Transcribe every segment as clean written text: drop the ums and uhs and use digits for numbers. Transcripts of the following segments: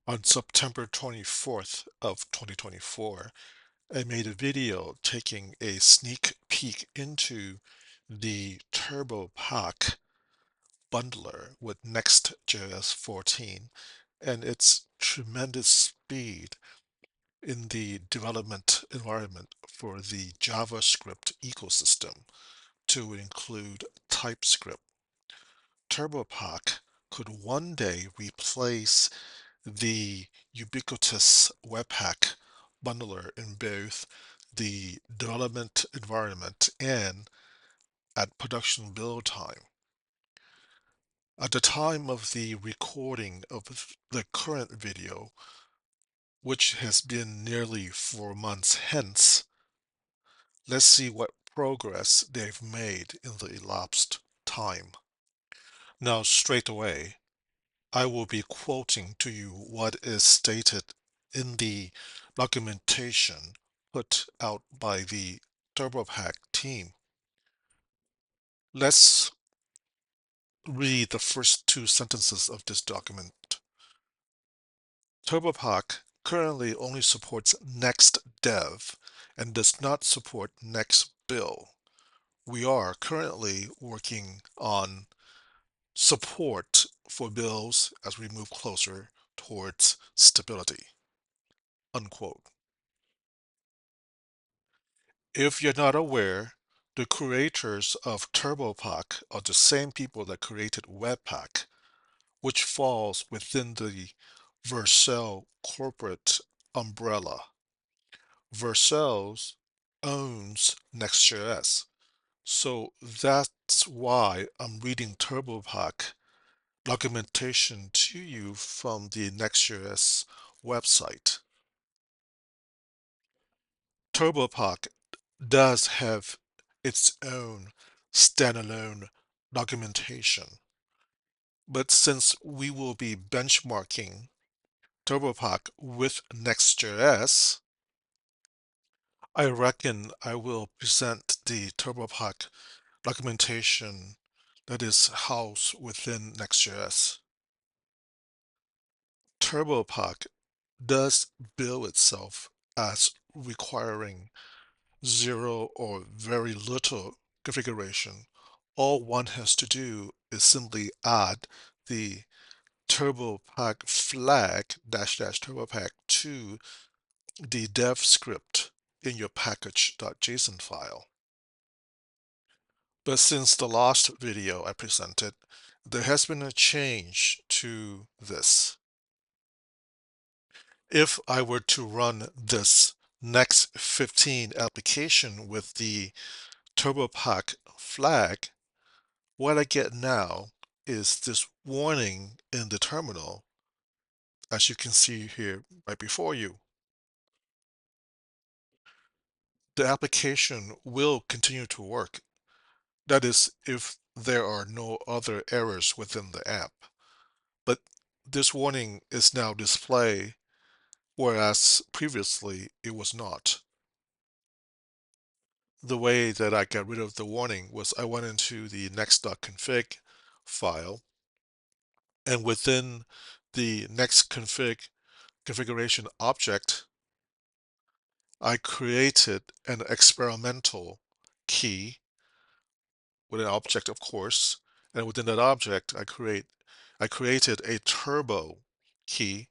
On September 24th of 2024, I made a video taking a sneak peek into the Turbopack bundler with Next.js 14 and its tremendous speed in the development environment for the JavaScript ecosystem to include TypeScript. Turbopack could one day replace the ubiquitous Webpack bundler in both the development environment and at production build time. At the time of the recording of the current video, which has been nearly 4 months hence, let's see what progress they've made in the elapsed time. Now, straight away, I will be quoting to you what is stated in the documentation put out by the Turbopack team. Let's read the first two sentences of this document. Turbopack currently only supports Next.dev and does not support Next.build. We are currently working on support for builds as we move closer towards stability. Unquote. If you're not aware, the creators of Turbopack are the same people that created Webpack, which falls within the Vercel corporate umbrella. Vercel owns Next.js, so that's why I'm reading Turbopack documentation to you from the Next.js website. Turbopack does have its own standalone documentation, but since we will be benchmarking Turbopack with Next.js, I reckon I will present the Turbopack documentation that is housed within Next.js. Turbopack does bill itself as requiring zero or very little configuration. All one has to do is simply add the Turbopack flag dash dash Turbopack to the dev script in your package.json file. But since the last video I presented, there has been a change to this. If I were to run this Next 15 application with the Turbopack flag, what I get now is this warning in the terminal, as you can see here right before you. The application will continue to work. That is, if there are no other errors within the app. But this warning is now displayed, whereas previously it was not. The way that I got rid of the warning was I went into the next.config file, and within the next configuration object, I created an experimental key with an object, of course, and within that object, I created a turbo key,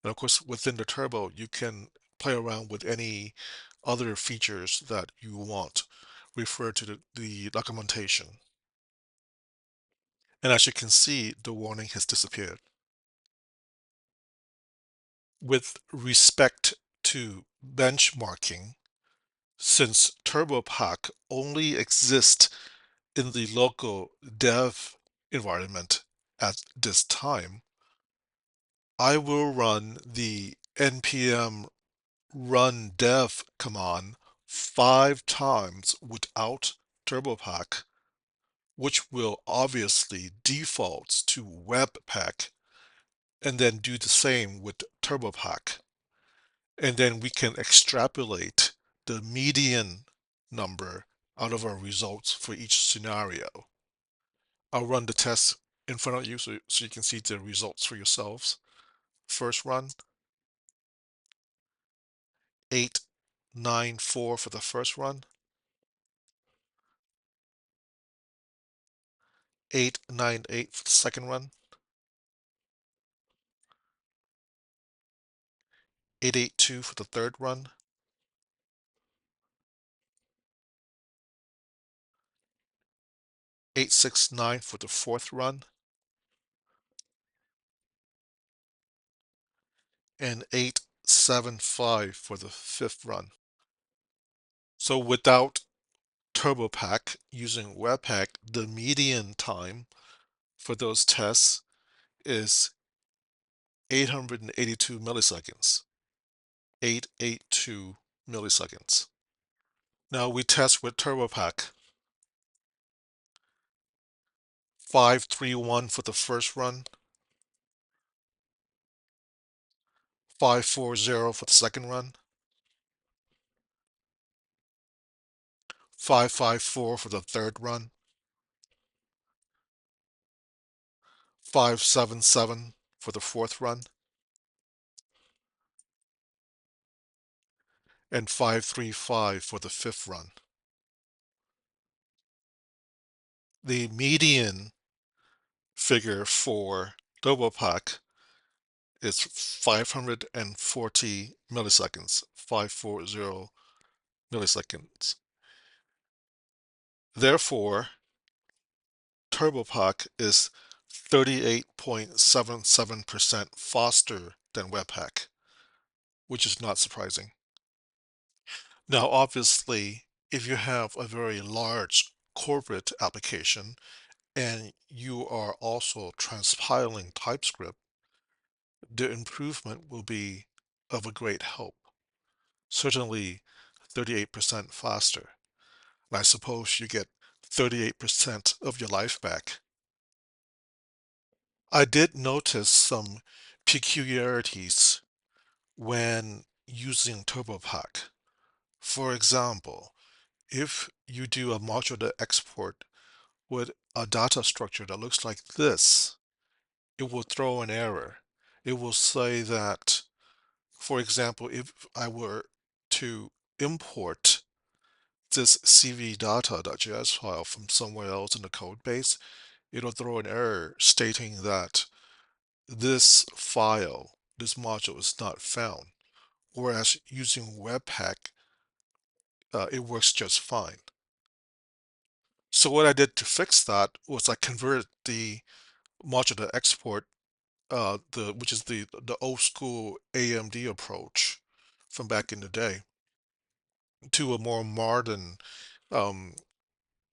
and of course, within the turbo, you can play around with any other features that you want. Refer to the documentation. And as you can see, the warning has disappeared. With respect to benchmarking, since Turbopack only exists in the local dev environment at this time, I will run the npm run dev command 5 times without Turbopack, which will obviously default to Webpack, and then do the same with Turbopack. And then we can extrapolate the median number out of our results for each scenario. I'll run the test in front of you so you can see the results for yourselves. first run, 894 for the first run, 898 for the second run, 882 for the third run, 869 for the fourth run, and 875 for the fifth run. So without Turbopack using Webpack, the median time for those tests is 882 milliseconds. 882 milliseconds. Now we test with Turbopack. 531 for the first run, 540 for the second run, 554 for the third run, 577 for the fourth run, and 535 for the fifth run. The median figure for Turbopack is 540 milliseconds, 540 milliseconds. Therefore, Turbopack is 38.77% faster than Webpack, which is not surprising. Now, obviously, if you have a very large corporate application and you are also transpiling TypeScript, the improvement will be of a great help. Certainly 38% faster. And I suppose you get 38% of your life back. I did notice some peculiarities when using Turbopack. For example, if you do a modular export with a data structure that looks like this, it will throw an error. It will say that, for example, if I were to import this cv.data.js file from somewhere else in the code base, it'll throw an error stating that this file, this module is not found. Whereas using Webpack, it works just fine. So what I did to fix that was I converted the modular export, which is the old school AMD approach from back in the day, to a more modern um,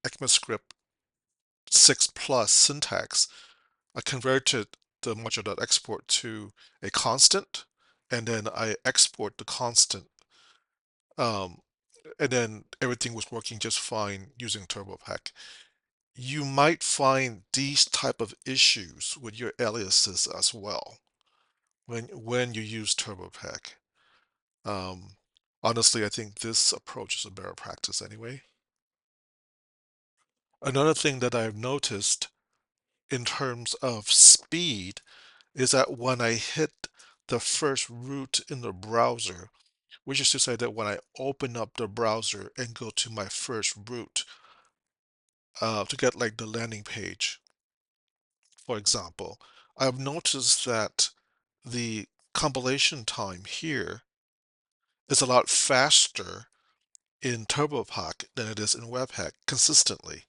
ECMAScript 6 plus syntax. I converted the module.export to a constant, and then I export the constant, um, and then everything was working just fine using Turbopack. You might find these type of issues with your aliases as well when you use Turbopack. Um, Honestly, I think this approach is a better practice anyway. Another thing that I've noticed in terms of speed is that when I hit the first root in the browser, which is to say that when I open up the browser and go to my first root to get like the landing page, for example, I've noticed that the compilation time here is a lot faster in Turbopack than it is in Webpack consistently.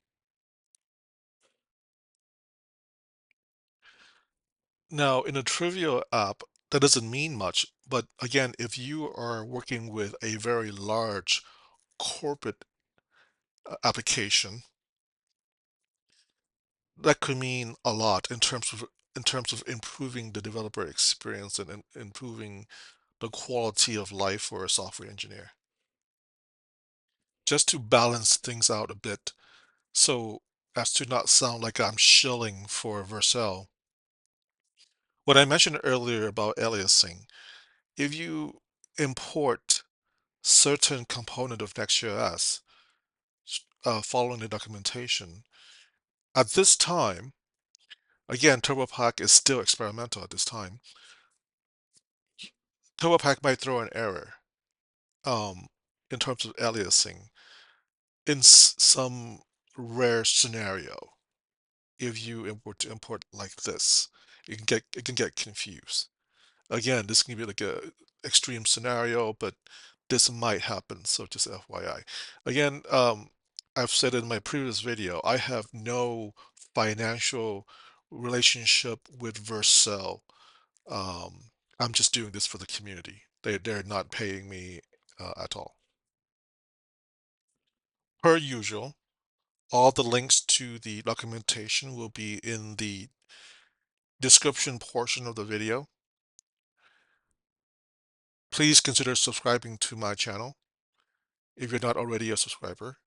Now, in a trivial app, that doesn't mean much, but again, if you are working with a very large corporate application, that could mean a lot in terms of improving the developer experience and improving the quality of life for a software engineer. Just to balance things out a bit, so as to not sound like I'm shilling for Vercel. What I mentioned earlier about aliasing, if you import certain component of Next.js, following the documentation, at this time, again, Turbopack is still experimental at this time, Turbopack might throw an error um, in terms of aliasing in some rare scenario. If you import like this, it can get confused. Again, this can be like a extreme scenario, but this might happen, so just FYI. Again, I've said in my previous video, I have no financial relationship with Vercel. Um, I'm just doing this for the community. They're not paying me at all. Per usual, all the links to the documentation will be in the description portion of the video. Please consider subscribing to my channel if you're not already a subscriber.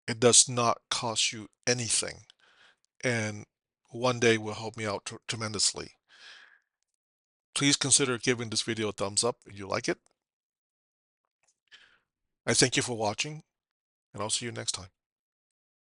It does not cost you anything, and one day will help me out tremendously. Please consider giving this video a thumbs up if you like it. I thank you for watching, and I'll see you next time.